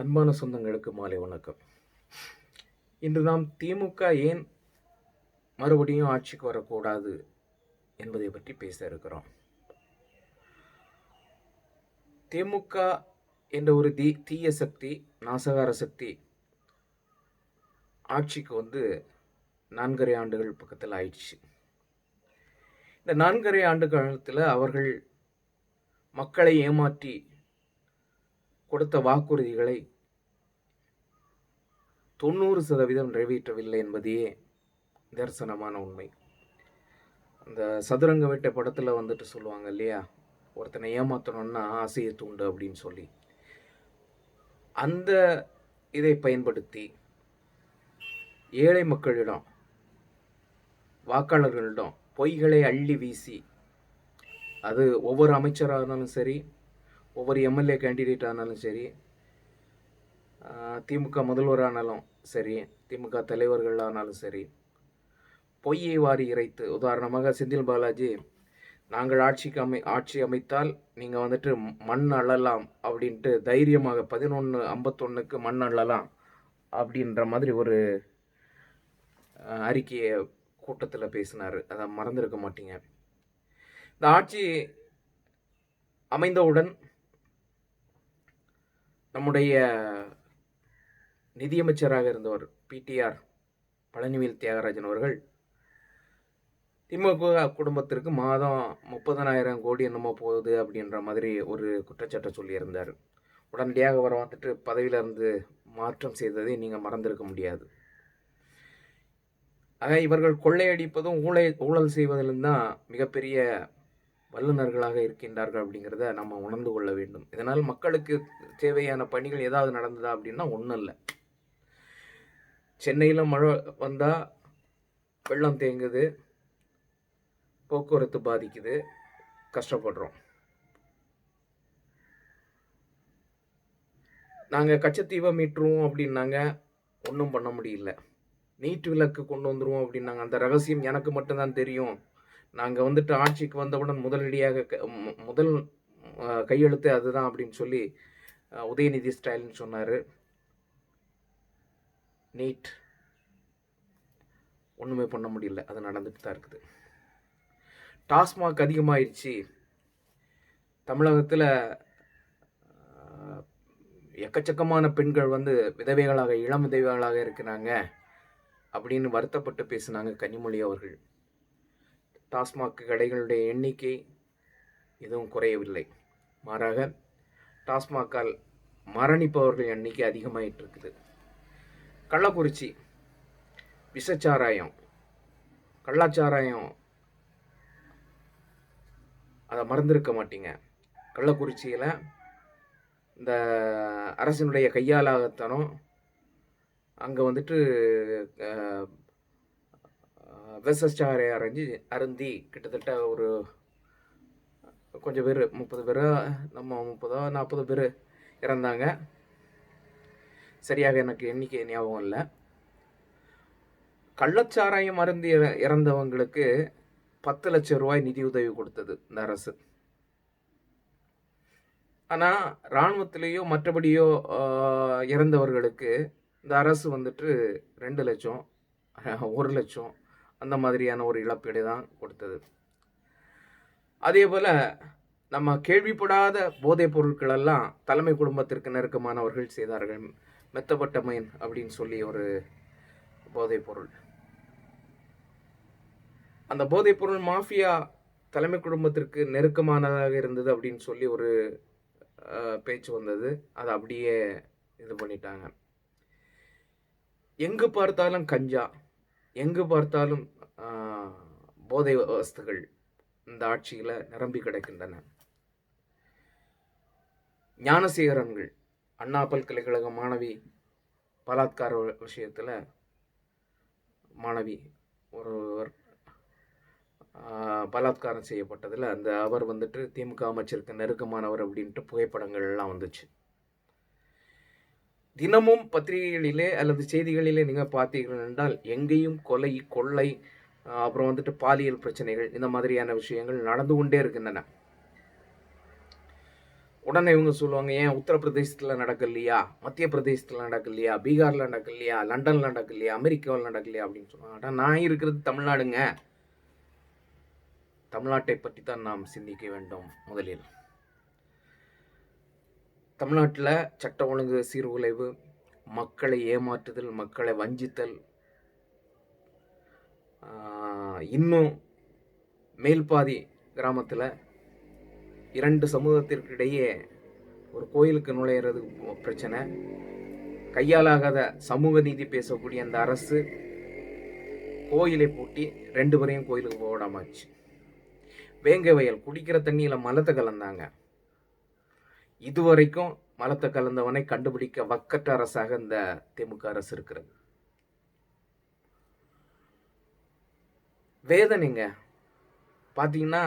அன்பான சொந்தங்களுக்கு மாலை வணக்கம். இன்று நாம் திமுக ஏன் மறுபடியும் ஆட்சிக்கு வரக்கூடாது என்பதை பற்றி பேச இருக்கிறோம். திமுக என்ற ஒரு தீய சக்தி, நாசகார சக்தி ஆட்சிக்கு 4.5 ஆண்டுகள் பக்கத்தில் ஆயிடுச்சு. இந்த 4.5 ஆண்டு காலத்தில் அவர்கள் மக்களை ஏமாற்றி கொடுத்த வாக்குறுதிகளை 90% நிறைவேற்றவில்லை என்பதே நிதர்சனமான உண்மை. அந்த சதுரங்க வேட்டை படத்தில் சொல்லுவாங்க இல்லையா, ஒருத்தனை ஏமாற்றணும்னா ஆசையை தூண்டு அப்படின்னு சொல்லி. அந்த இதை பயன்படுத்தி ஏழை மக்களிடம், வாக்காளர்களிடம் பொய்களை அள்ளி வீசி, அது ஒவ்வொரு அமைச்சராக இருந்தாலும் சரி, ஒவ்வொரு எம்எல்ஏ கேண்டிடேட் ஆனாலும் சரி, திமுக முதல்வரானாலும் சரி, திமுக தலைவர்கள் ஆனாலும் சரி, பொய்யை வாரி இறைத்து, உதாரணமாக செந்தில் பாலாஜி, நாங்கள் ஆட்சி அமைத்தால் நீங்கள் மண் அள்ளலாம் அப்படின்ட்டு தைரியமாக 11:51க்கு மண் அள்ளலாம் அப்படின்ற மாதிரி ஒரு அறிக்கையை கூட்டத்தில் பேசினார். அதை மறந்துருக்க மாட்டீங்க. இந்த ஆட்சி அமைந்தவுடன் நம்முடைய நிதியமைச்சராக இருந்தவர் பிடிஆர் பழனிவேல் தியாகராஜன் அவர்கள் திமுக குடும்பத்திற்கு மாதம் 30,000 கோடி என்னமோ போகுது அப்படின்ற மாதிரி ஒரு குற்றச்சாட்டை சொல்லியிருந்தார். உடனடியாக அவர் பதவியிலிருந்து மாற்றம் செய்ததை நீங்கள் மறந்திருக்க முடியாது. ஆக இவர்கள் கொள்ளையடிப்பதும் ஊழல் செய்வதிலும் தான் மிகப்பெரிய வல்லுநர்களாக இருக்கின்றார்கள் அப்படிங்கிறத நம்ம உணர்ந்து கொள்ள வேண்டும். இதனால் மக்களுக்கு தேவையான பணிகள் ஏதாவது நடந்ததா அப்படின்னா ஒன்றும் இல்லை. சென்னையில் மழை வந்தால் வெள்ளம் தேங்குது, போக்குவரத்து பாதிக்குது, கஷ்டப்படுறோம். நாங்கள் கச்சத்தீவை மீட்டுருவோம் அப்படின்னாங்க, ஒன்றும் பண்ண முடியல. நீட் விளக்கு கொண்டு வந்துடுவோம் அப்படின்னாங்க, அந்த ரகசியம் எனக்கு மட்டும்தான் தெரியும். நாங்கள் ஆட்சிக்கு வந்தவுடன் முதலடியாக முதல் கையெழுத்து அதுதான் அப்படின்னு சொல்லி உதயநிதி ஸ்டாலின் சொன்னார். நீட் ஒன்றுமே பண்ண முடியல, அது நடந்துட்டு தான் இருக்குது. டாஸ்மாக் அதிகமாகிடுச்சு, தமிழகத்தில் எக்கச்சக்கமான பெண்கள் விதவைகளாக, இளம் விதவைகளாக இருக்கிறாங்க அப்படின்னு வருத்தப்பட்டு பேசினாங்க கனிமொழி அவர்கள். டாஸ்மாக் கடைகளுடைய எண்ணிக்கை எதுவும் குறையவில்லை, மாறாக டாஸ்மாக்கால் மரணிப்பவர்கள் எண்ணிக்கை அதிகமாகிட்டு இருக்குது. கள்ளக்குறிச்சி விஷச்சாராயம், கள்ளச்சாராயம், அதை மறந்துருக்க மாட்டீங்க. கள்ளக்குறிச்சியில் இந்த அரசினுடைய கையாலாகத்தனம், அங்கே விஷச்சாராயம் அருந்தி கிட்டத்தட்ட ஒரு கொஞ்சம் பேர் 30 பேர், நம்ம 30-40 பேர் இறந்தாங்க. சரியாக எனக்கு எண்ணிக்கை ஞாபகம் இல்லை. கள்ளச்சாராயம் அருந்தி இறந்தவங்களுக்கு 10 லட்சம் ரூபாய் நிதியுதவி கொடுத்தது இந்த அரசு. ஆனால் இராணுவத்திலேயோ மற்றபடியோ இறந்தவர்களுக்கு இந்த அரசு 2 லட்சம் 1 லட்சம் அந்த மாதிரியான ஒரு இழப்பீடு தான் கொடுத்தது. அதே போல் நம்ம கேள்விப்படாத போதைப் பொருட்களெல்லாம் தலைமை குடும்பத்திற்கு நெருக்கமானவர்கள் செய்தார்கள். மெத்தபட்டமைன் அப்படின்னு சொல்லி ஒரு போதைப் பொருள், அந்த போதைப் பொருள் மாஃபியா தலைமை குடும்பத்திற்கு நெருக்கமானதாக இருந்தது அப்படின்னு சொல்லி ஒரு பேச்சு வந்தது. அதை அப்படியே இது பண்ணிட்டாங்க. எங்கு பார்த்தாலும் கஞ்சா, எங்கு பார்த்தாலும் போதை வஸ்துகள் இந்த ஆட்சியில் நிரம்பி கிடக்கின்றன. ஞானசேகரன்கள், அண்ணா பல்கலைக்கழக மாணவி பலாத்கார விஷயத்தில் மாணவி ஒருவர் பலாத்காரம் செய்யப்பட்டதில் அவர் திமுக அமைச்சருக்கு நெருக்கமானவர் அப்படின்ட்டு புகைப்படங்கள் எல்லாம் வந்துச்சு. தினமும் பத்திரிகைகளிலே அல்லது செய்திகளிலே நீங்கள் பார்த்தீர்கள் என்றால் எங்கேயும் கொலை, கொள்ளை, அப்புறம் பாலியல் பிரச்சனைகள், இந்த மாதிரியான விஷயங்கள் நடந்து கொண்டே இருக்கின்றன. உடனே இவங்க சொல்லுவாங்க, ஏன் உத்தரப்பிரதேசத்தில் நடக்கலையா, மத்திய பிரதேசத்தில் நடக்கலையா, பீகாரில் நடக்கலையா, லண்டனில் நடக்கலையா, அமெரிக்காவில் நடக்கலையா அப்படின்னு சொல்லுவாங்க. ஆனால் நான் இருக்கிறது தமிழ்நாடுங்க. தமிழ்நாட்டை பற்றி தான் நாம் சிந்திக்க வேண்டும். முதலில் தமிழ்நாட்டில் சட்ட ஒழுங்கு சீர்குலைவு, மக்களை ஏமாற்றுதல், மக்களை வஞ்சித்தல், இன்னும் மேல்பாதி கிராமத்தில் 2 சமூகத்திற்கு இடையே ஒரு கோயிலுக்கு நுழையிறது பிரச்சனை. கையாலாகாத சமூக நீதி பேசக்கூடிய அந்த அரசு கோயிலை பூட்டி 2 பேரையும் கோயிலுக்கு போடாமாச்சு. வேங்க வயல் குடிக்கிற தண்ணியில் மலத்தை கலந்தாங்க. இதுவரைக்கும் மலத்தை கலந்தவனை கண்டுபிடிக்க வக்கற்ற அரசாக இந்த திமுக அரசு இருக்கிறது. வேதனைங்க. பார்த்தீங்கன்னா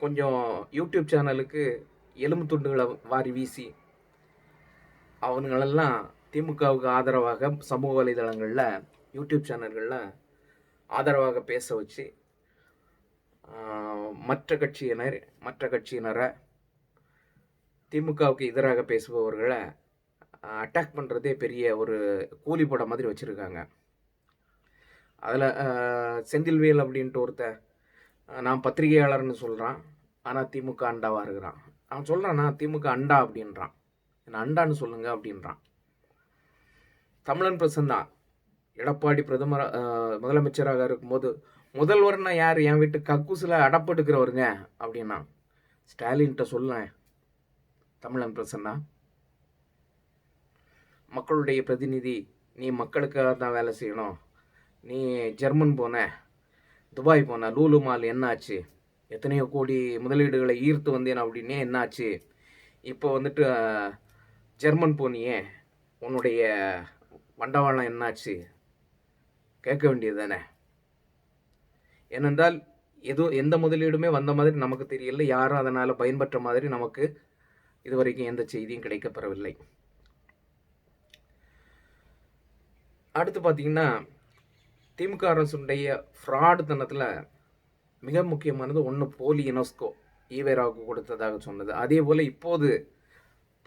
கொஞ்சம் யூடியூப் சேனலுக்கு எலும்பு துண்டுகளை வாரி வீசி அவங்களெல்லாம் திமுகவுக்கு ஆதரவாக சமூக வலைதளங்களில் யூடியூப் சேனல்களில் ஆதரவாக பேச வச்சு மற்ற கட்சியினரை திமுகவுக்கு எதிராக பேசுபவர்களை அட்டாக் பண்ணுறதே பெரிய ஒரு கூலி படம் மாதிரி வச்சுருக்காங்க. அதில் செந்தில்வேல் அப்படின்ட்டு ஒருத்தன் நான் பத்திரிகையாளர்னு சொல்கிறான், ஆனால் திமுக அண்டாவாக இருக்கிறான். அவன் சொல்கிறான் நான் திமுக அண்டா அப்படின்றான், என்ன அண்டான்னு சொல்லுங்க அப்படின்றான். தமிழன் பிரசன்னா எடப்பாடி முதலமைச்சராக இருக்கும்போது முதல்வர்னா யார், என் வீட்டு கக்கூசில் அடப்பு எடுக்கிறவருங்க அப்படின்னா. ஸ்டாலின்கிட்ட சொல்ல தமிழன் பிரசன்னா, மக்களுடைய பிரதிநிதி, நீ மக்களுக்காக தான் வேலை செய்யணும். நீ ஜெர்மன் போன, துபாய் போன, லூலு மால் என்னாச்சு, எத்தனையோ கோடி முதலீடுகளை ஈர்த்து வந்தேன் அப்படின்னே என்னாச்சு, இப்போ வந்துட்டு ஜெர்மன் போனியே, உன்னுடைய வண்டவாளம் என்னாச்சு கேட்க வேண்டியது தானே. ஏனென்றால் எந்த முதலீடுமே வந்த மாதிரி நமக்கு தெரியல, யாரும் அதனால் பயன்பெற்ற மாதிரி நமக்கு இதுவரைக்கும் எந்த செய்தியும் கிடைக்கப்பெறவில்லை. அடுத்து பார்த்தீங்கன்னா திமுக அரசுடைய ஃப்ராடு தனத்தில் மிக முக்கியமானது ஒன்று போலி யுனெஸ்கோ ஈவேராவுக்கு கொடுத்ததாக சொன்னது. அதே போல் இப்போது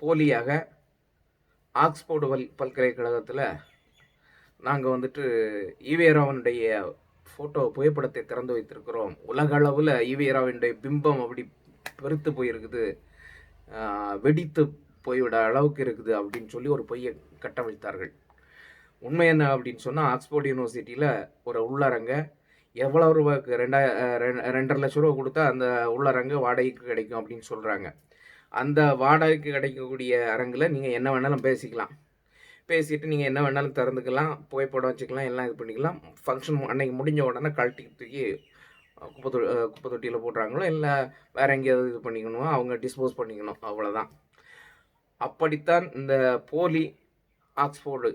போலியாக ஆக்ஸ்போர்டு பல்கலைக்கழகத்தில் நாங்கள் வந்துட்டு ஈவேராவனுடைய புகைப்படத்தை திறந்து வைத்திருக்கிறோம், உலக அளவில் ஈவேராவினுடைய பிம்பம் அப்படி பெருத்து போயிருக்குது, வெடித்து போய்விட அளவுக்கு இருக்குது அப்படின்னு சொல்லி ஒரு பொய்யை கட்டமைத்தார்கள். உண்மை என்ன அப்படின்னு சொன்னால், ஆக்ஸ்போர்ட் யூனிவர்சிட்டியில் ஒரு உள்ளரங்க எவ்வளோ ரூபாய்க்கு 2.5 லட்ச ரூபா கொடுத்தா அந்த உள்ளரங்கு வாடகைக்கு கிடைக்கும் அப்படின்னு சொல்கிறாங்க. அந்த வாடகைக்கு கிடைக்கக்கூடிய அரங்கில் நீங்கள் என்ன வேணாலும் பேசிட்டு நீங்கள் என்ன வேணாலும் திறந்துக்கலாம், புகைப்படம் வச்சுக்கலாம், எல்லாம் இது பண்ணிக்கலாம். ஃபங்க்ஷன் அன்னைக்கு முடிஞ்ச உடனே கழட்டி தூக்கி குப்பை தொட்டியில் போடுறாங்களோ இல்லை வேறு எங்கேயாவது இது பண்ணிக்கணும், அவங்க டிஸ்போஸ் பண்ணிக்கணும், அவ்வளோதான். அப்படித்தான் இந்த போலி ஆக்ஸ்போர்டு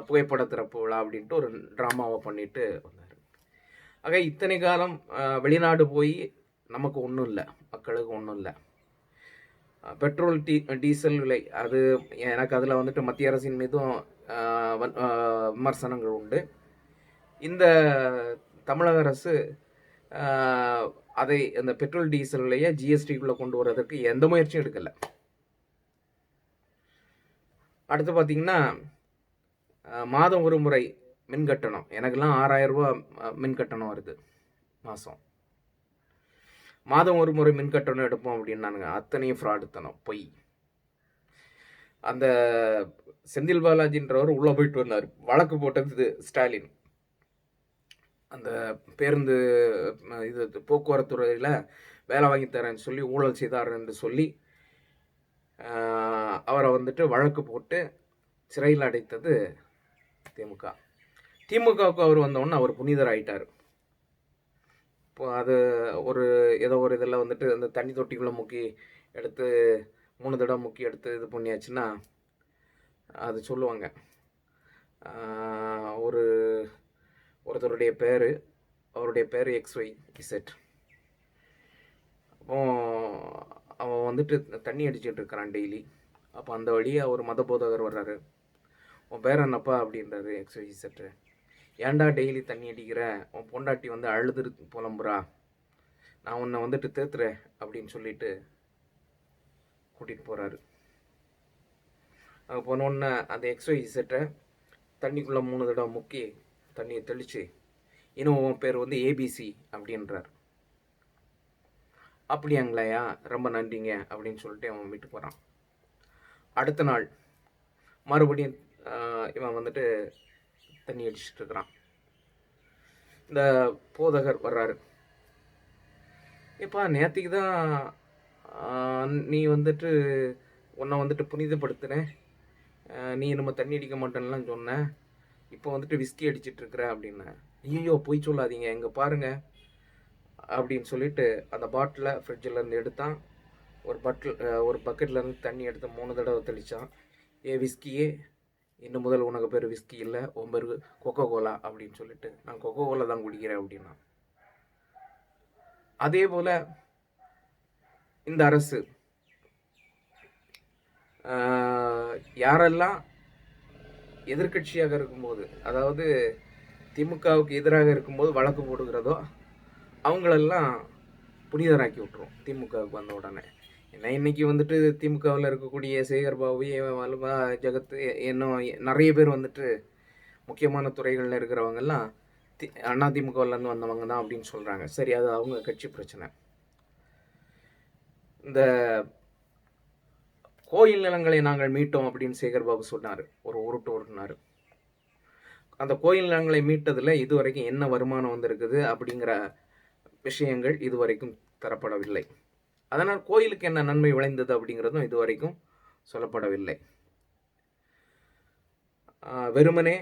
புகைப்பட திறப்பு விழா அப்படின்ட்டு ஒரு ட்ராமாவை பண்ணிட்டு வந்தார். ஆக இத்தனை காலம் வெளிநாடு போய் நமக்கு ஒன்றும் இல்லை, மக்களுக்கு ஒன்றும் இல்லை. பெட்ரோல் டீசல் விலை அது எனக்கு அதில் வந்துட்டு மத்திய அரசின் மீதும் விமர்சனங்கள் உண்டு. இந்த தமிழக அரசு அதை அந்த பெட்ரோல் டீசல் விலையை ஜிஎஸ்டிக்குள்ளே கொண்டு வர்றதுக்கு எந்த முயற்சியும் எடுக்கலை. அடுத்து பார்த்திங்கன்னா மாதம் ஒரு முறை மின் கட்டணம், எனக்கெல்லாம் 6000 ரூபா மின் கட்டணம் வருது மாதம். மாதம் ஒரு முறை மின் கட்டணம் எடுப்போம் அப்படின்னானுங்க, அத்தனையும் ஃப்ராடுத்தனம், பொய். அந்த செந்தில் பாலாஜின்றவர் உள்ளே போயிட்டு வந்தார், வழக்கு போட்டது ஸ்டாலின். அந்த பேருந்து போக்குவரத்து துறையில் வேலை வாங்கி தரேன்னு சொல்லி ஊழல் செய்தார் என்று சொல்லி அவரை வந்துட்டு வழக்கு போட்டு சிறையில் அடைத்தது திமுக. திமுகவுக்கு அவர் வந்தோடனே அவர் புனிதர் ஆகிட்டார். இப்போ அது ஏதோ ஒரு இதில் வந்துட்டு அந்த தண்ணி தொட்டிக்குள்ளே முக்கி எடுத்து 3 தடவை முக்கி எடுத்து இது பண்ணியாச்சுன்னா அது சொல்லுவாங்க. ஒருத்தருடைய பேர், அவருடைய பேர் XYZ. அப்போ அவன் வந்துட்டு தண்ணி அடிச்சுட்டு இருக்கிறான் டெய்லி. அப்போ அந்த வழியாக ஒரு மத போதகர் வர்றாரு, உன் பேர் என்னப்பா அப்படின்றாரு XYZ. ஏன்டா டெய்லி தண்ணி அடிக்கிற, உன் பொண்டாட்டி அழுது புலம்புறா, நான் உன்னை வந்துட்டு தேத்துறேன் அப்படின்னு சொல்லிட்டு கூட்டிகிட்டு போகிறாரு. அங்கே போனோடனே அந்த XY செட்டை தண்ணிக்குள்ளே 3 தடவை முக்கி தண்ணியை தெளித்து, இன்னும் உன் பேர் வந்து ஏபிசி அப்படின்றார். அப்படியாங்களையா, ரொம்ப நன்றிங்க அப்படின்னு சொல்லிட்டு அவன் வீட்டுக்கு போகிறான். அடுத்த நாள் மறுபடியும் இவன் வந்துட்டு தண்ணி அடிச்சுட்டு இருக்கிறான். இந்த போதகர் வர்றாரு. எப்பா நேற்றுக்கு தான் நீ வந்துட்டு உன்னை வந்துட்டு புனிதப்படுத்தினேன், நீ நம்ம தண்ணி அடிக்க மாட்டேன்லாம் சொன்ன, இப்போ வந்துட்டு விஸ்கி அடிச்சிட்ருக்குற அப்படின்னா. ஐயோ பொய் சொல்லாதீங்க, எங்கே பாருங்கள் அப்படின்னு சொல்லிட்டு அந்த பாட்டிலை ஃப்ரிட்ஜிலேருந்து எடுத்தான். ஒரு பக்கெட்லேருந்து தண்ணி எடுத்து 3 தடவை தெளித்தான். விஸ்கியே, இன்னும் முதல் உனக்கு பேர் விஸ்கி இல்லை, உன் பேர் கொக்கோ கோலா அப்படின்னு சொல்லிட்டு, நான் கொக்கோ கோலா தான் குடிக்கிறேன் அப்படின்னா. அதே போல் இந்த அரசு யாரெல்லாம் எதிர்கட்சியாக இருக்கும்போது, அதாவது திமுகவுக்கு எதிராக இருக்கும்போது வழக்கு போடுகிறதோ அவங்களெல்லாம் புனிதராக்கி விட்டுரும் திமுகவுக்கு வந்த உடனே. ஏன்னா இன்றைக்கி வந்துட்டு திமுகவில் இருக்கக்கூடிய சேகர் பாபு, வலுவா, ஜெகத், இன்னும் நிறைய பேர் வந்துட்டு முக்கியமான துறைகளில் இருக்கிறவங்கெல்லாம் அதிமுகவிலேருந்து வந்தவங்க தான் அப்படின்னு சொல்கிறாங்க. சரி, அது அவங்க கட்சி பிரச்சனை. இந்த கோயில் நிலங்களை நாங்கள் மீட்டோம் அப்படின்னு சேகர் பாபு சொன்னார், ஒரு உருட்டு உருட்டினார். அந்த கோயில் நிலங்களை மீட்டதில் இதுவரைக்கும் என்ன வருமானம் வந்திருக்குது அப்படிங்கிற விஷயங்கள் இதுவரைக்கும் தரப்படவில்லை. அதனால் கோயிலுக்கு என்ன நன்மை விளைந்தது அப்படிங்கிறதும் இதுவரைக்கும் சொல்லப்படவில்லை. வெறுமனே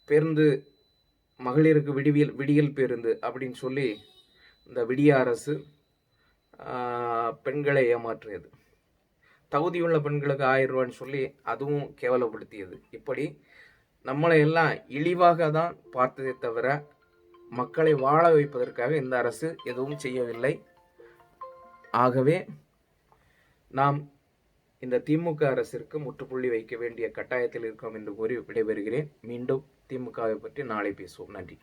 பேருந்து, மகளிருக்கு விடியல் பேருந்து அப்படின்னு சொல்லி இந்த விடிய அரசு பெண்களை ஏமாற்றியது. தகுதியுள்ள பெண்களுக்கு 1000 ரூபான்னு சொல்லி அதுவும் கேவலப்படுத்தியது. இப்படி நம்மளை எல்லாம் இழிவாக தான் பார்த்ததே தவிர மக்களை வாழ வைப்பதற்காக இந்த அரசு எதுவும் செய்யவில்லை. ஆகவே நாம் இந்த திமுக அரசிற்கு முற்றுப்புள்ளி வைக்க வேண்டிய கட்டாயத்தில் இருக்கோம் என்று கூறி விடைபெறுகிறேன். மீண்டும் திமுகவை பற்றி நாளை பேசுவோம். நன்றி.